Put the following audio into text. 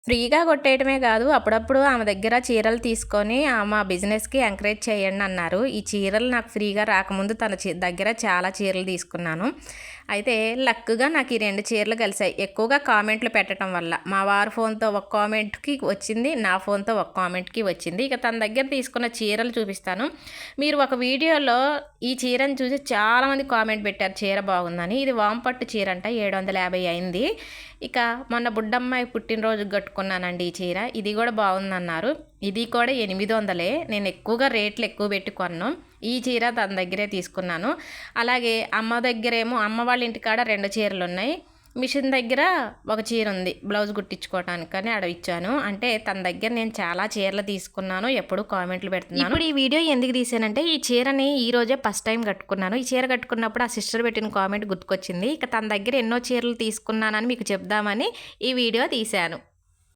ఫ్రీగా కొట్టేయటమే గాదు, అప్పుడప్పుడు ఆమె దగ్గర చీరలు తీసుకొని మా బిజినెస్‌కి ఎంకరేజ్ చేయండన్నారు. ఈ చీరలు నాకు ఫ్రీగా రాకముందు తన దగ్గర చాలా చీరలు తీసుకున్నాను. అయితే లక్‌గా నాకు ఈ 2 చీరలు కలిసాయి. ఎక్కువగా కామెంట్లు పెట్టడం వల్ల. మా వారి ఫోన్‌తో ఒక కామెంట్‌కి వచ్చింది. నా ఫోన్‌తో ఒక కామెంట్‌కి వచ్చింది. ఇక తన దగ్గర తీసుకున్న చీరలు చూపిస్తాను. మీరు ఒక వీడియోలో ఈ చీరను చూసి చాలామంది కామెంట్ పెట్టారు చీర బాగుందని. ఇది వాంపట్టు చీరంట 750 అయింది. ఇక మొన్న బుడ్డమ్మాయి పుట్టినరోజుకి కట్టుకున్నానండి ఈ చీర. ఇది కూడా బాగుందన్నారు. ఇది కూడా 800. నేను ఎక్కువగా రేట్లు ఎక్కువ పెట్టి కొన్నాను. ఈ చీర తన దగ్గరే తీసుకున్నాను. అలాగే అమ్మ దగ్గరేమో అమ్మ వాళ్ళ ఇంటికాడ 2 చీరలున్నాయి. మిషన్ దగ్గర ఒక చీర ఉంది బ్లౌజ్ కుట్టించుకోవటానికి అని ఇచ్చాను. అంటే తన దగ్గర నేను చాలా చీరలు తీసుకున్నాను. ఎప్పుడు కామెంట్లు పెడుతున్నాను. ఇప్పుడు ఈ వీడియో ఎందుకు తీసానంటే ఈ చీరని ఈ రోజే ఫస్ట్ టైం కట్టుకున్నాను. ఈ చీర కట్టుకున్నప్పుడు ఆ సిస్టర్ పెట్టిన కామెంట్ గుర్తుకొచ్చింది. ఇక తన దగ్గర ఎన్నో చీరలు తీసుకున్నానని మీకు చెప్దామని ఈ వీడియో తీశాను.